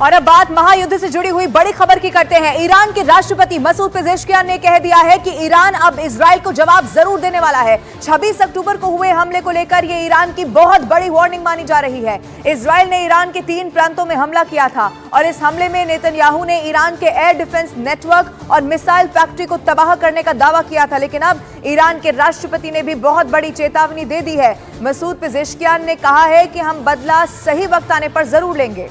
और अब बात महायुद्ध से जुड़ी हुई बड़ी खबर की करते हैं। ईरान के राष्ट्रपति मसूद पेजेश्कियान ने कह दिया है कि ईरान अब इजराइल को जवाब जरूर देने वाला है। 26 अक्टूबर को हुए हमले को लेकर यह ईरान की बहुत बड़ी वार्निंग मानी जा रही है। इजराइल ने ईरान के 3 प्रांतों में हमला किया था और इस हमले में नेतन्याहू ने ईरान के एयर डिफेंस नेटवर्क और मिसाइल फैक्ट्री को तबाह करने का दावा किया था, लेकिन अब ईरान के राष्ट्रपति ने भी बहुत बड़ी चेतावनी दे दी है। मसूद पेजेश्कियान ने कहा है कि हम बदला सही वक्त आने पर जरूर लेंगे।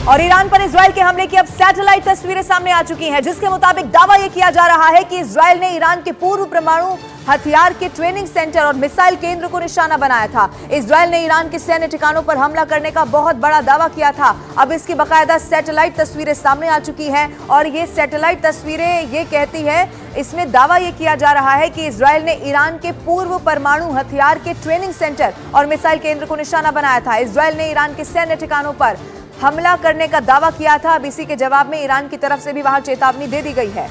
और ईरान पर इजराइल के हमले की अब सैटेलाइट तस्वीरें सामने आ चुकी हैं, जिसके मुताबिक दावा यह किया जा रहा है कि इजराइल ने ईरान के पूर्व परमाणु हथियार के ट्रेनिंग सेंटर और मिसाइल केंद्र को निशाना बनाया था। इजराइल ने ईरान के सैन्य ठिकानों पर हमला करने का बहुत बड़ा दावा किया था। अब इसकी बाकायदा सैटेलाइट तस्वीरें सामने आ चुकी हैं और ये सैटेलाइट तस्वीरें ये कहती है, इसमें दावा यह किया जा रहा है कि इजराइल ने ईरान के पूर्व परमाणु हथियार के ट्रेनिंग सेंटर और मिसाइल केंद्र को निशाना बनाया था। इजराइल ने ईरान के सैन्य ठिकानों पर हमला करने का दावा किया था। अब इसी के जवाब में ईरान की तरफ से भी वहां चेतावनी दे दी गई है।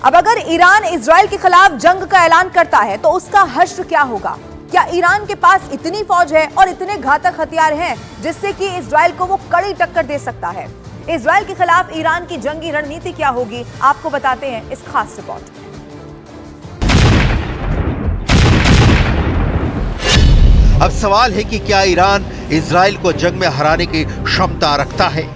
अब अगर ईरान इजराइल के खिलाफ जंग का ऐलान करता है तो उसका हश्र क्या होगा? क्या ईरान के पास इतनी फौज है और इतने घातक हथियार हैं जिससे कि इजराइल को वो कड़ी टक्कर दे सकता है? इजराइल के खिलाफ ईरान की जंगी रणनीति क्या होगी, आपको बताते हैं इस खास रिपोर्ट में। अब सवाल है कि क्या ईरान इजराइल को जंग में हराने की क्षमता रखता है?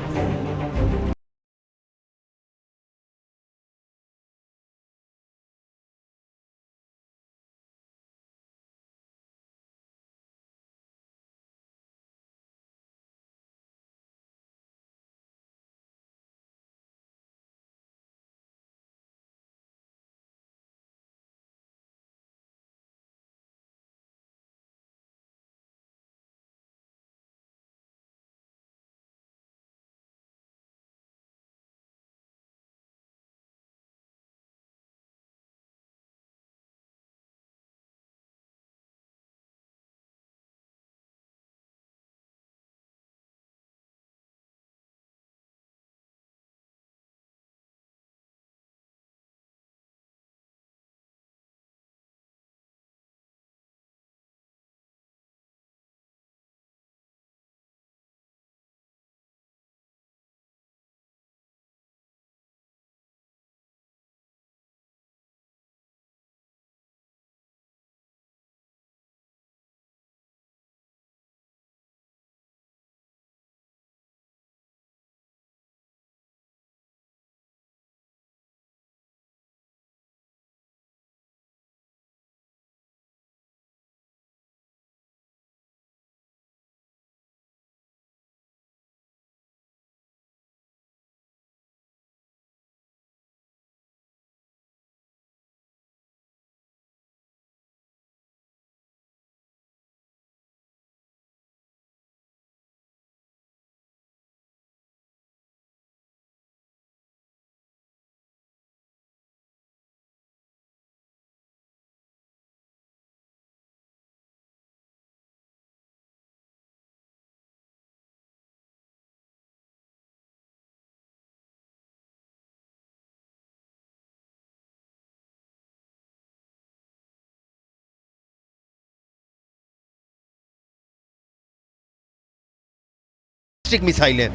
मिसाइलें,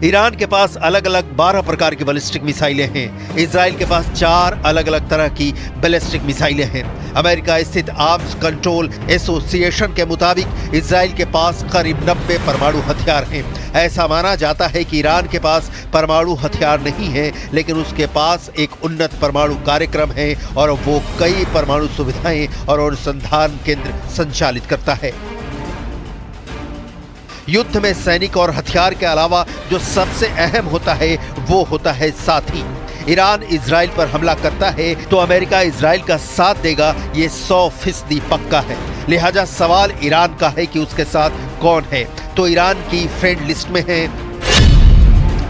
ईरान के पास अलग अलग 12 प्रकार की बैलिस्टिक मिसाइलें हैं। इजराइल के पास 4 अलग अलग तरह की बैलिस्टिक मिसाइलें हैं। अमेरिका स्थित आर्म्स कंट्रोल एसोसिएशन के मुताबिक इजराइल के पास करीब 90 परमाणु हथियार हैं। ऐसा माना जाता है कि ईरान के पास परमाणु हथियार नहीं है, लेकिन उसके पास एक उन्नत परमाणु कार्यक्रम है और वो कई परमाणु सुविधाएं और अनुसंधान केंद्र संचालित करता है। युद्ध में सैनिक और हथियार के अलावा जो सबसे अहम होता है वो होता है साथी। ईरान इजराइल पर हमला करता है तो अमेरिका इजराइल का साथ देगा, ये 100% पक्का है। लिहाजा सवाल ईरान का है कि उसके साथ कौन है। तो ईरान की फ्रेंड लिस्ट में है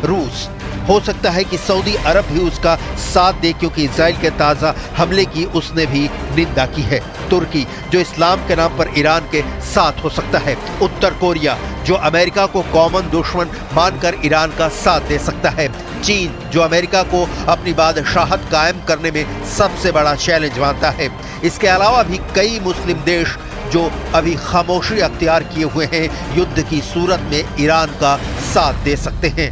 रूस। हो सकता है कि सऊदी अरब भी उसका साथ दे, क्योंकि इजराइल के ताज़ा हमले की उसने भी निंदा की है। तुर्की, जो इस्लाम के नाम पर ईरान के साथ हो सकता है। उत्तर कोरिया, जो अमेरिका को कॉमन दुश्मन मानकर ईरान का साथ दे सकता है, चीन जो अमेरिका को अपनी बादशाहत कायम करने में सबसे बड़ा चैलेंज मानता है। इसके अलावा भी कई मुस्लिम देश जो अभी खामोशी अख्तियार किए हुए हैं, युद्ध की सूरत में ईरान का साथ दे सकते हैं।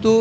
2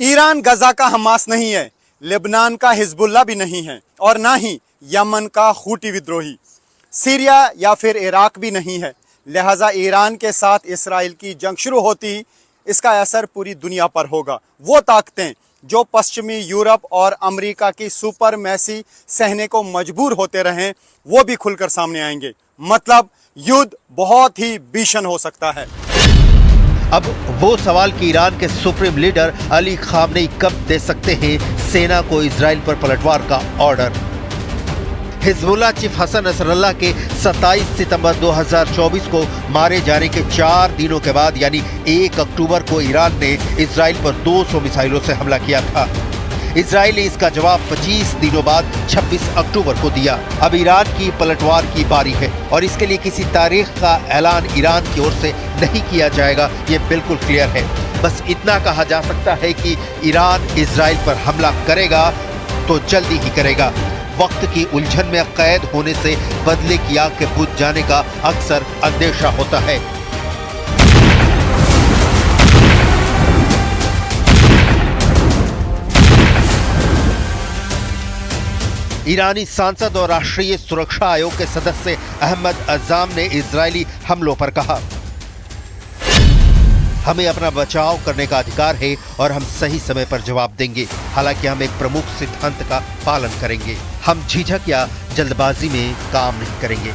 ईरान गजा का हमास नहीं है, लेबनान का हिजबुल्ला भी नहीं है और ना ही यमन का हूटी विद्रोही, सीरिया या फिर इराक भी नहीं है। लिहाजा ईरान के साथ इसराइल की जंग शुरू होती ही इसका असर पूरी दुनिया पर होगा। वो ताकतें जो पश्चिमी यूरोप और अमेरिका की सुपर मैसी सहने को मजबूर होते रहें, वो भी खुलकर सामने आएंगे। मतलब युद्ध बहुत ही भीषण हो सकता है। अब वो सवाल कि ईरान के सुप्रीम लीडर अली खामनेई कब दे सकते हैं सेना को इजराइल पर पलटवार का order. Hezbollah chief Hassan Nasrallah के 27 सितंबर 2024 को मारे जाने के 4 दिनों के बाद यानी 1 अक्टूबर को ईरान ने इजराइल पर 200 मिसाइलों से हमला किया था। इजराइल ने इसका जवाब 25 दिनों बाद 26 अक्टूबर को दिया। अब ईरान की पलटवार की बारी है और इसके लिए किसी तारीख का ऐलान ईरान की ओर से नहीं किया जाएगा, ये बिल्कुल क्लियर है। बस इतना कहा जा सकता है कि ईरान इजराइल पर हमला करेगा तो जल्दी ही करेगा। वक्त की उलझन में कैद होने से बदले की आग के बुझ जाने का अक्सर अंदेशा होता है। ईरानी सांसद और राष्ट्रीय सुरक्षा आयोग के सदस्य अहमद अज़ाम ने इजरायली हमलों पर कहा, हमें अपना बचाव करने का अधिकार है और हम सही समय पर जवाब देंगे। हालांकि हम एक प्रमुख सिद्धांत का पालन करेंगे, हम झिझक या जल्दबाजी में काम नहीं करेंगे।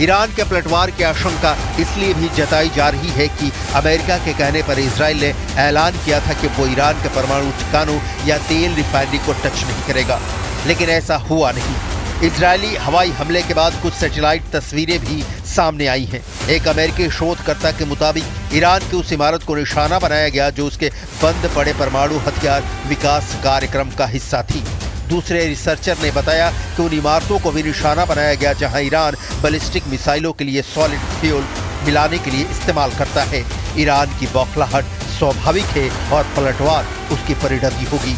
ईरान के पलटवार की आशंका इसलिए भी जताई जा रही है कि अमेरिका के कहने पर इजराइल ने ऐलान किया था कि वो ईरान के परमाणु ठिकानों या तेल रिफाइनरी को टच नहीं करेगा, लेकिन ऐसा हुआ नहीं। इजरायली हवाई हमले के बाद कुछ सैटेलाइट तस्वीरें भी सामने आई हैं। एक अमेरिकी शोधकर्ता के मुताबिक ईरान की उस इमारत को निशाना बनाया गया जो उसके बंद पड़े परमाणु हथियार विकास कार्यक्रम का हिस्सा थी। दूसरे रिसर्चर ने बताया कि उन इमारतों को भी निशाना बनाया गया जहां ईरान बैलिस्टिक मिसाइलों के लिए सॉलिड फ्यूल मिलाने के लिए इस्तेमाल करता है। ईरान की बौखलाहट स्वाभाविक है और पलटवार उसकी परिणति होगी।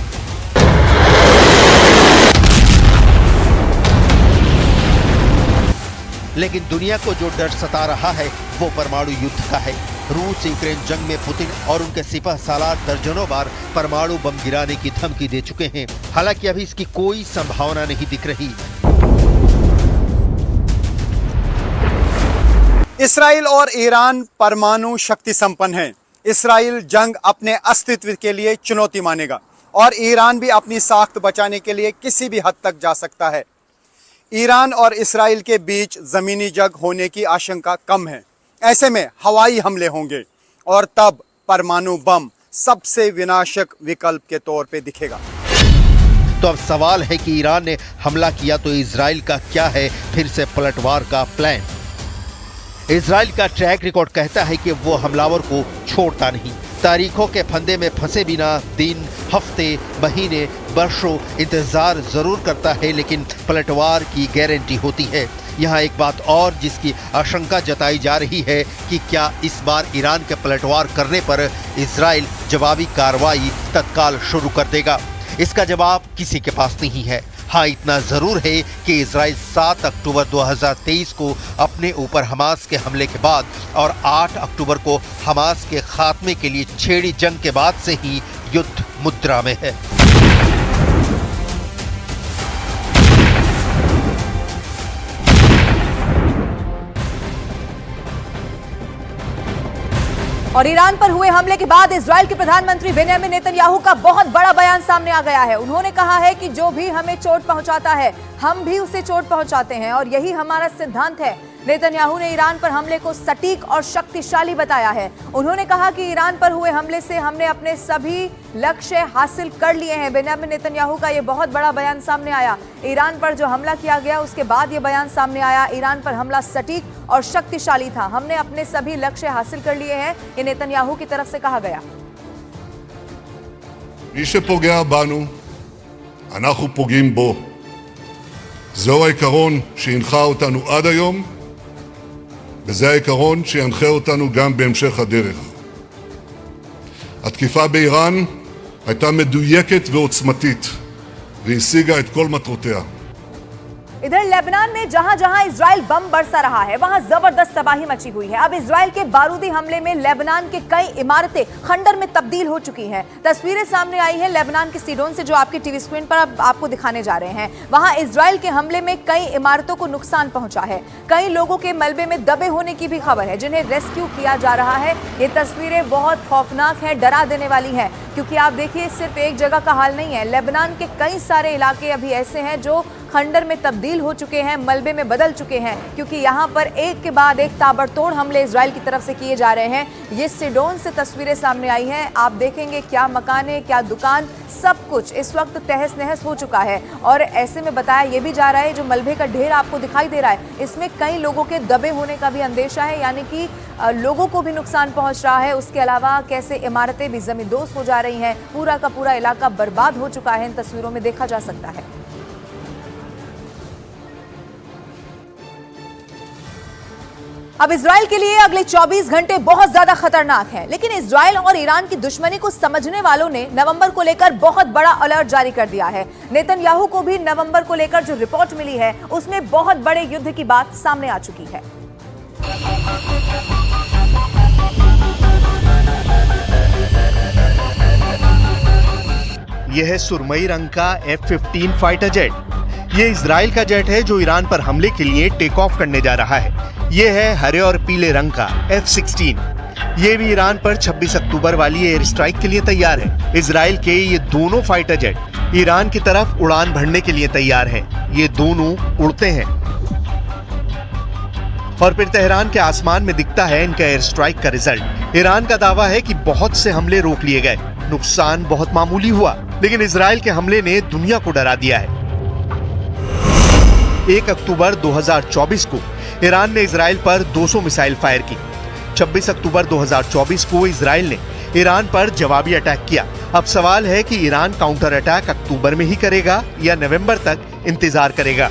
लेकिन दुनिया को जो डर सता रहा है वो परमाणु युद्ध का है। रूस यूक्रेन जंग में पुतिन और उनके सिपह सालार दर्जनों बार परमाणु बम गिराने की धमकी दे चुके हैं। हालांकि अभी इसकी कोई संभावना नहीं दिख रही। इसराइल और ईरान परमाणु शक्ति संपन्न है। इसराइल जंग अपने अस्तित्व के लिए चुनौती मानेगा और ईरान भी अपनी साख्त बचाने के लिए किसी भी हद तक जा सकता है। ईरान और इसराइल के बीच जमीनी जंग होने की आशंका कम है। ऐसे में हवाई हमले होंगे और तब परमाणु बम सबसे विनाशक विकल्प के तौर पे दिखेगा। तो अब सवाल है कि ईरान ने हमला किया तो इजराइल का क्या है फिर से पलटवार का प्लान। इजराइल का ट्रैक रिकॉर्ड कहता है कि वो हमलावर को छोड़ता नहीं। तारीखों के फंदे में फंसे बिना दिन, हफ्ते, महीने, वर्षों इंतजार जरूर करता है, लेकिन पलटवार की गारंटी होती है। यहाँ एक बात और जिसकी आशंका जताई जा रही है कि क्या इस बार ईरान के पलटवार करने पर इजराइल जवाबी कार्रवाई तत्काल शुरू कर देगा। इसका जवाब किसी के पास नहीं है। हाँ, इतना जरूर है कि इजराइल 7 अक्टूबर 2023 को अपने ऊपर हमास के हमले के बाद और 8 अक्टूबर को हमास के खात्मे के लिए छेड़ी जंग के बाद से ही युद्ध मुद्रा में है। और ईरान पर हुए हमले के बाद इजराइल के प्रधानमंत्री बेंजामिन नेतन्याहू का बहुत बड़ा बयान सामने आ गया है। उन्होंने कहा है कि जो भी हमें चोट पहुंचाता है हम भी उसे चोट पहुंचाते हैं और यही हमारा सिद्धांत है। नेतन्याहू ने ईरान पर हमले को सटीक और शक्तिशाली बताया है। उन्होंने कहा कि ईरान पर हुए हमले से हमने अपने सभी लक्ष्य हासिल कर लिए हैं। बेंजामिन नेतन्याहू का यह बहुत बड़ा बयान सामने आया। ईरान पर जो हमला किया गया उसके बाद यह बयान सामने आया, ईरान पर हमला सटीक और शक्तिशाली था, हमने अपने सभी लक्ष्य हासिल कर लिए हैं, ये नेतन्याहू की तरफ से कहा गया। מי שפוגע בנו, אנחנו פוגעים בו. זהו העיקרון שהנחה אותנו עד היום, וזה העיקרון שינחה אותנו גם בהמשך הדרך. התקיפה באיראן הייתה מדויקת ועוצמתית, והשיגה את כל מטרותיה. इधर लेबनान में जहां जहां इजराइल बम बरसा रहा है वहां जबरदस्त तबाही मची हुई है। अब इजराइल के बारूदी हमले में लेबनान के कई इमारतें खंडर में तब्दील हो चुकी हैं। तस्वीरें सामने आई हैं लेबनान के सीडोन से, जो आपकी टीवी स्क्रीन पर अब आपको दिखाने जा रहे हैं। वहां इजराइल के हमले में कई इमारतों को नुकसान पहुंचा है। कई लोगों के मलबे में दबे होने की भी खबर है, जिन्हें रेस्क्यू किया जा रहा है। ये तस्वीरें बहुत खौफनाक हैं, डरा देने वाली हैं, क्योंकि आप देखिए सिर्फ एक जगह का हाल नहीं है। लेबनान के कई सारे इलाके अभी ऐसे हैं जो खंडर में तब्दील हो चुके हैं, मलबे में बदल चुके हैं, क्योंकि यहाँ पर एक के बाद एक ताबड़तोड़ हमले इजराइल की तरफ से किए जा रहे हैं। ये सिडोन से तस्वीरें सामने आई हैं। आप देखेंगे क्या मकाने, क्या दुकान, सब कुछ इस वक्त तहस नहस हो चुका है। और ऐसे में बताया ये भी जा रहा है, जो मलबे का ढेर आपको दिखाई दे रहा है, इसमें कई लोगों के दबे होने का भी अंदेशा है, यानी कि लोगों को भी नुकसान पहुंच रहा है। उसके अलावा कैसे इमारतें भी जमींदोज हो जा रही हैं, पूरा का पूरा इलाका बर्बाद हो चुका है, इन तस्वीरों में देखा जा सकता है। अब इजराइल के लिए अगले 24 घंटे बहुत ज्यादा खतरनाक हैं, लेकिन इजराइल और ईरान की दुश्मनी को समझने वालों ने नवंबर को लेकर बहुत बड़ा अलर्ट जारी कर दिया है। नेतन्याहू को भी नवंबर को लेकर जो रिपोर्ट मिली है उसमें बहुत बड़े युद्ध की बात सामने आ चुकी है। यह है सुरमई रंग का F-15 फाइटर जेट। ये इजराइल का जेट है जो ईरान पर हमले के लिए टेक ऑफ करने जा रहा है। ये है हरे और पीले रंग का F-16। ये भी ईरान पर 26 अक्टूबर वाली एयर स्ट्राइक के लिए तैयार है। इजराइल के ये दोनों फाइटर जेट ईरान की तरफ उड़ान भरने के लिए तैयार हैं। ये दोनों उड़ते हैं और फिर तेहरान के आसमान में दिखता है इनका एयर स्ट्राइक का रिजल्ट। ईरान का दावा है कि बहुत से हमले रोक लिए गए, नुकसान बहुत मामूली हुआ, लेकिन इजराइल के हमले ने दुनिया को डरा दिया है। 1 अक्टूबर 2024 को ईरान ने इजराइल पर 200 मिसाइल फायर की। 26 अक्टूबर 2024 को इजराइल ने ईरान पर जवाबी अटैक किया। अब सवाल है कि ईरान काउंटर अटैक अक्टूबर में ही करेगा या नवंबर तक इंतजार करेगा।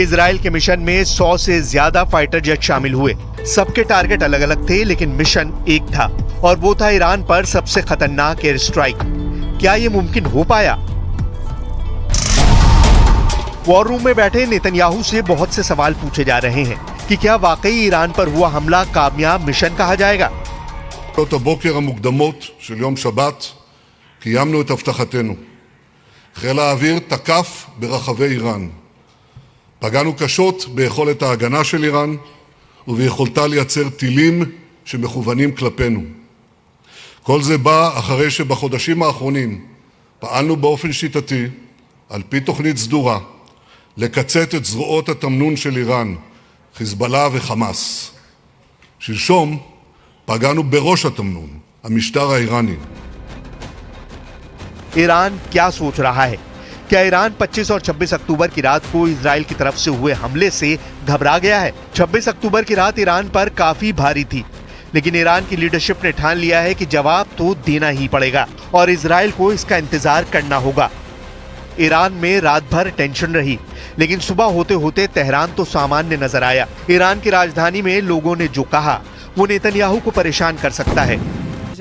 इजराइल के मिशन में 100 से ज्यादा फाइटर जेट शामिल हुए। सबके टारगेट अलग अलग थे, लेकिन मिशन एक था और वो था ईरान पर सबसे खतरनाक एयर स्ट्राइक। क्या ये मुमकिन हो पाया? वॉर रूम में बैठे नेतन्याहू से बहुत से सवाल पूछे जा रहे हैं कि क्या वाकई ईरान पर हुआ हमला कामयाब मिशन कहा जाएगा? שעות הבוקר המוקדמות של יום שבת קיימנו את הבטחתנו. חיל האוויר תקף ברחבי איראן. פגענו קשות ביכולת ההגנה של איראן וביכולתה לייצר טילים שמכוונים כלפינו. כל זה בא אחרי שבחודשים האחרונים פעלנו באופן שיטתי, על פי תוכנית סדורה, לקצת את זרועות התמנון של איראן, חיזבאללה וחמאס. שלשום פגענו בראש התמנון, המשטר האיראני. ईरान क्या सोच रहा है? क्या ईरान 25 और 26 अक्टूबर की रात को इजराइल की तरफ से हुए हमले से घबरा गया है? 26 अक्टूबर की रात ईरान पर काफी भारी थी, लेकिन ईरान की लीडरशिप ने ठान लिया है कि जवाब तो देना ही पड़ेगा और इजराइल को इसका इंतजार करना होगा। ईरान में रात भर टेंशन रही, लेकिन सुबह होते होते तेहरान तो सामान्य नजर आया। ईरान की राजधानी में लोगों ने जो कहा वो नेतन्याहू को परेशान कर सकता है।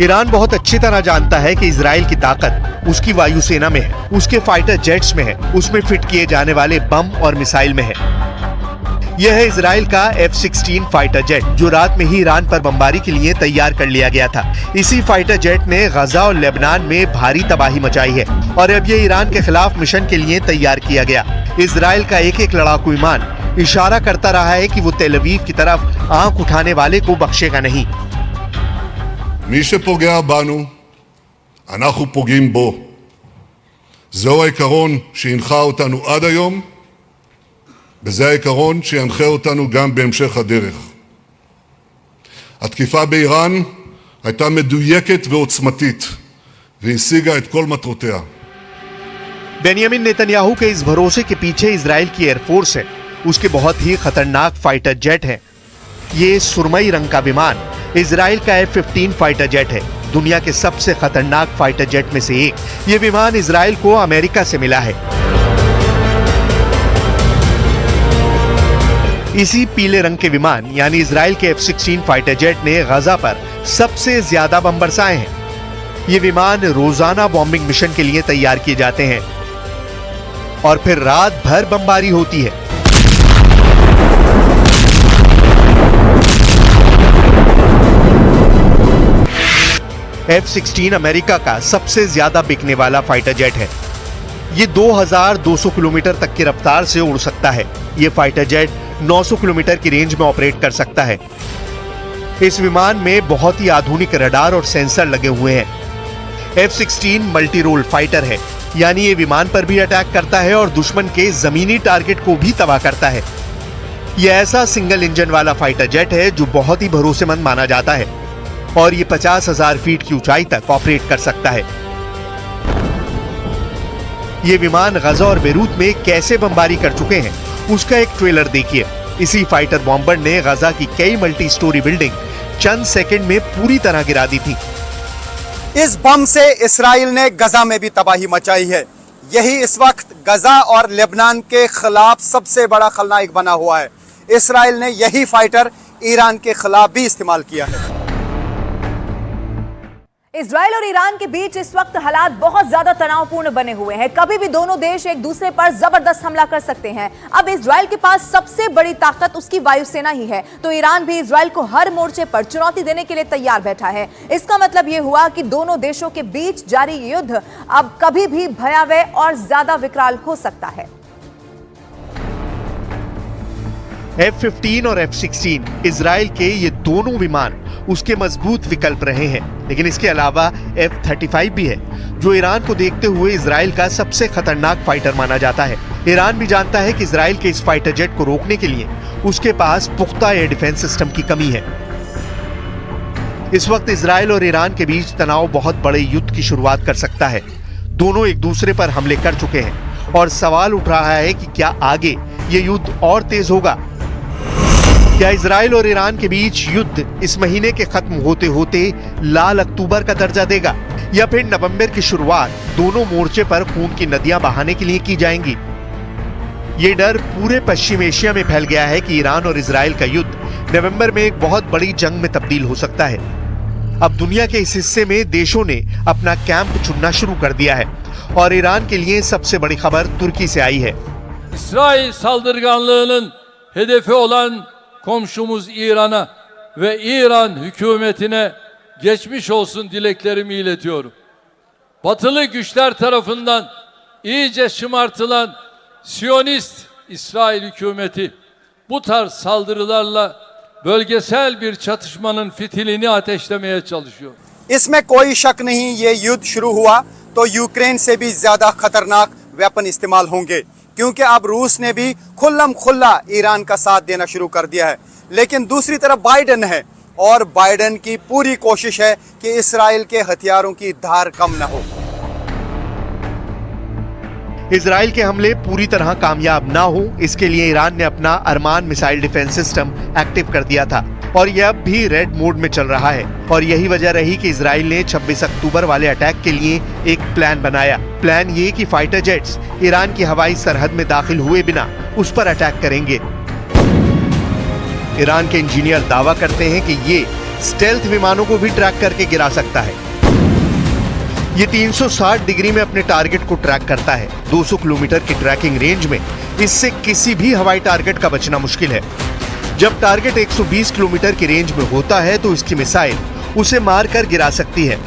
ईरान बहुत अच्छी तरह जानता है कि इजराइल की ताकत उसकी वायुसेना में है, उसके फाइटर जेट्स में है, उसमें फिट किए जाने वाले बम और मिसाइल में है। यह है इजराइल का F-16 फाइटर जेट जो रात में ही ईरान पर बमबारी के लिए तैयार कर लिया गया था। इसी फाइटर जेट ने गजा और लेबनान में भारी तबाही मचाई है और अब ये ईरान के खिलाफ मिशन के लिए तैयार किया गया। इजराइल का एक एक लड़ाकू विमान इशारा करता रहा है कि वो तेल अवीव की तरफ आंख उठाने वाले को बख्शेगा नहीं। מי שפוגע בנו, אנחנו פוגעים בו. זהו העיקרון שהנחה אותנו עד היום, וזה העיקרון שינחה אותנו גם בהמשך הדרך. התקיפה באיראן הייתה מדויקת ועוצמתית, והשיגה את כל מטרותיה. बेनियामिन नेतन्याहू के इस भरोसे के पीछे इजराइल की एयरफोर्स है। उसके बहुत ही खतरनाक फाइटर जेट हैं। ये सुरमई रंग का विमान इजराइल का F-15 फाइटर जेट है, दुनिया के सबसे खतरनाक फाइटर जेट में से एक। ये विमान इजराइल को अमेरिका से मिला है। इसी पीले रंग के विमान यानी इजराइल के F-16 फाइटर जेट ने गजा पर सबसे ज्यादा बम बरसाए हैं। ये विमान रोजाना बॉम्बिंग मिशन के लिए तैयार किए जाते हैं और फिर रात भर बमबारी होती है। F-16 अमेरिका का सबसे ज्यादा बिकने वाला फाइटर जेट है। ये 2200 किलोमीटर तक की रफ्तार से उड़ सकता है। ये फाइटर जेट 900 किलोमीटर की रेंज में ऑपरेट कर सकता है। इस विमान में बहुत ही आधुनिक रडार और सेंसर लगे हुए हैं। F-16 मल्टी रोल फाइटर है, यानी ये विमान पर भी अटैक करता है और दुश्मन के जमीनी टारगेट को भी तबाह करता है। यह ऐसा सिंगल इंजन वाला फाइटर जेट है जो बहुत ही भरोसेमंद माना जाता है और ये 50,000 फीट की ऊंचाई तक ऑपरेट कर सकता है। ये विमान गजा और बेरूत में कैसे बमबारी कर चुके हैं उसका एक ट्रेलर देखिए। इसी फाइटर बॉम्बर ने गजा की कई मल्टी स्टोरी बिल्डिंग चंद सेकंड में पूरी तरह गिरा दी थी। इस बम से इसराइल ने गजा में भी तबाही मचाई है। यही इस वक्त गजा और लेबनान के खिलाफ सबसे बड़ा खलनायक बना हुआ है। इसराइल ने यही फाइटर ईरान के खिलाफ भी इस्तेमाल किया है। इजराइल और ईरान के बीच इस वक्त हालात बहुत ज्यादा तनावपूर्ण बने हुए हैं। कभी भी दोनों देश एक दूसरे पर जबरदस्त हमला कर सकते हैं। अब इजराइल के पास सबसे बड़ी ताकत उसकी वायुसेना ही है, तो ईरान भी इजराइल को हर मोर्चे पर चुनौती देने के लिए तैयार बैठा है। इसका मतलब यह हुआ कि दोनों देशों के बीच जारी युद्ध अब कभी भी भयावह और ज्यादा विकराल हो सकता है। F-15 और F-16 इजराइल के ये दोनों विमान उसके मजबूत विकल्प रहे हैं, लेकिन इसके अलावा F-35 भी है जो ईरान को देखते हुए इजराइल का सबसे खतरनाक फाइटर माना जाता है। ईरान भी जानता है कि इजराइल के इस फाइटर जेट को रोकने के लिए उसके पास पुख्ता एयर डिफेंस सिस्टम की कमी है। इस वक्त इजराइल और ईरान के बीच तनाव बहुत बड़े युद्ध की शुरुआत कर सकता है। दोनों एक दूसरे पर हमले कर चुके हैं और सवाल उठ रहा है कि क्या आगे ये युद्ध और तेज होगा। क्या इजराइल और ईरान के बीच युद्ध इस महीने के खत्म होते होते लाल अक्टूबर का दर्जा देगा, या फिर नवंबर की शुरुआत दोनों मोर्चे पर खून की नदियां बहाने के लिए की जाएंगी। ये डर पूरे पश्चिम एशिया में फैल गया है कि ईरान और इजराइल का युद्ध नवंबर में एक बहुत बड़ी जंग में तब्दील हो सकता है। अब दुनिया के इस हिस्से में देशों ने अपना कैंप चुनना शुरू कर दिया है और ईरान के लिए सबसे बड़ी खबर तुर्की से आई है। İsrail saldırganlığının hedefi olan komşumuz İran'a ve İran hükümetine geçmiş olsun dileklerimi iletiyorum. Batılı güçler tarafından iyice şımartılan Siyonist İsrail hükümeti bu tarz saldırılarla bölgesel bir çatışmanın fitilini ateşlemeye çalışıyor. इसमें कोई शक नहीं, ये युद्ध शुरू हुआ तो यूक्रेन से भी ज्यादा खतरनाक वेपन इस्तेमाल होंगे, क्योंकि अब रूस ने भी खुल्लम खुल्ला ईरान का साथ देना शुरू कर दिया है। लेकिन दूसरी तरफ बाइडेन है और बाइडेन की पूरी कोशिश है कि इसराइल के हथियारों की धार कम न हो। इजराइल के हमले पूरी तरह कामयाब ना हो, इसके लिए ईरान ने अपना अरमान मिसाइल डिफेंस सिस्टम एक्टिव कर दिया था और यह अब भी रेड मोड में चल रहा है। और यही वजह रही कि इजराइल ने 26 अक्टूबर वाले अटैक के लिए एक प्लान बनाया। प्लान ये कि फाइटर जेट्स ईरान की हवाई सरहद में दाखिल हुए बिना उस पर अटैक करेंगे। ईरान के इंजीनियर दावा करते हैं कि ये स्टेल्थ विमानों को भी ट्रैक करके गिरा सकता है। ये 360 डिग्री में अपने टारगेट को ट्रैक करता है। 200 किलोमीटर की ट्रैकिंग रेंज में इससे किसी भी हवाई टारगेट का बचना मुश्किल है। जब टारगेट 120 किलोमीटर की रेंज में होता है तो इसकी मिसाइल उसे मारकर गिरा सकती है।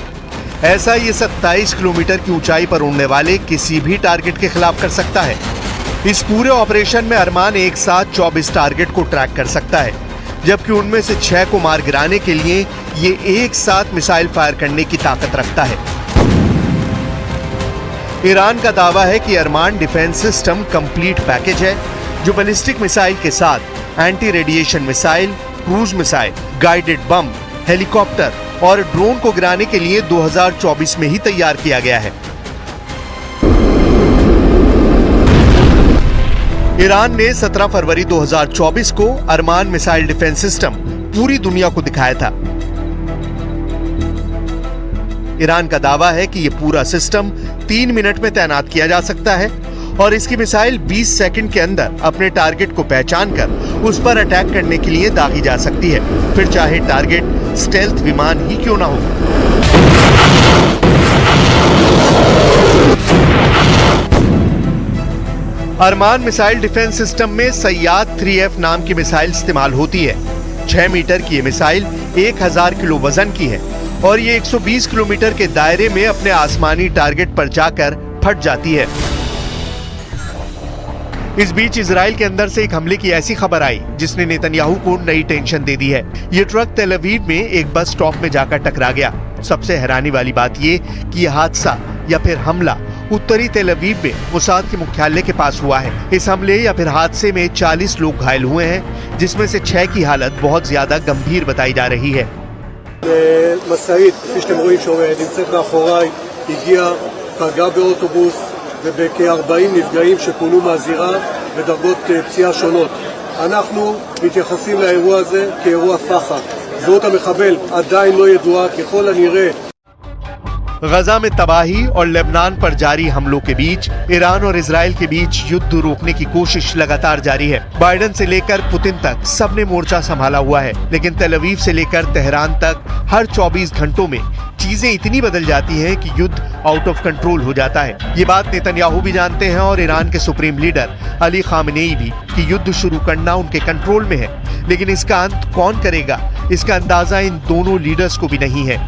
ऐसा ये 27 किलोमीटर की ऊंचाई पर उड़ने वाले किसी भी टारगेट के खिलाफ कर सकता है। इस पूरे ऑपरेशन में अरमान एक साथ 24 टारगेट को ट्रैक कर सकता है, जबकि उनमें से 6 को मार गिराने के लिए ये एक साथ मिसाइल फायर करने की ताकत रखता है। ईरान का दावा है कि अरमान डिफेंस सिस्टम कंप्लीट पैकेज है, जो बैलिस्टिक मिसाइल के साथ anti radiation missile, cruise missile, guided bomb, helicopter और ड्रोन को गिराने के लिए 2024 में ही तैयार किया गया है। ईरान ने 17 फरवरी 2024 को अरमान मिसाइल डिफेंस सिस्टम पूरी दुनिया को दिखाया था। ईरान का दावा है कि यह पूरा सिस्टम 3 मिनट में तैनात किया जा सकता है और इसकी मिसाइल 20 सेकंड के अंदर अपने टारगेट को पहचान कर उस पर अटैक करने के लिए दागी जा सकती है, फिर चाहे टारगेट स्टेल्थ विमान ही क्यों ना हो। अरमान मिसाइल डिफेंस सिस्टम में सैयाद 3F नाम की मिसाइल इस्तेमाल होती है। 6 मीटर की ये मिसाइल 1000 किलो वजन की है और ये 120 किलोमीटर के दायरे में अपने आसमानी टारगेट पर जाकर फट जाती है। इस बीच इजराइल के अंदर से एक हमले की ऐसी खबर आई जिसने नेतन्याहू को नई टेंशन दे दी है। ये ट्रक तेल अवीव में एक बस स्टॉप में जाकर टकरा गया। सबसे हैरानी वाली बात ये कि यह हादसा या फिर हमला उत्तरी तेल अवीव में मोसाद के मुख्यालय के पास हुआ है। इस हमले या फिर हादसे में 40 लोग घायल हुए हैं, जिसमें से 6 की हालत बहुत ज्यादा गंभीर बताई जा रही है। משאית, כפי שאתם רואים שנמצאת מאחוריי, הגיעה, פגעה באוטובוס ובכ-40 נפגעים שפונו מהזירה בדרגות פציעה שונות. אנחנו מתייחסים לאירוע הזה כאירוע פח"ע. זהות המחבל עדיין לא ידועה, ככל הנראה गजा में तबाही और लेबनान पर जारी हमलों के बीच ईरान और इजराइल के बीच युद्ध रोकने की कोशिश लगातार जारी है। बाइडेन से लेकर पुतिन तक सबने मोर्चा संभाला हुआ है, लेकिन तेल अवीव से लेकर तेहरान तक हर 24 घंटों में चीजें इतनी बदल जाती हैं कि युद्ध आउट ऑफ कंट्रोल हो जाता है। ये बात नेतन्याहू भी जानते हैं और ईरान के सुप्रीम लीडर अली खामेनेई भी कि युद्ध शुरू करना उनके कंट्रोल में है, लेकिन इसका अंत कौन करेगा, इसका अंदाजा इन दोनों लीडर्स को भी नहीं है।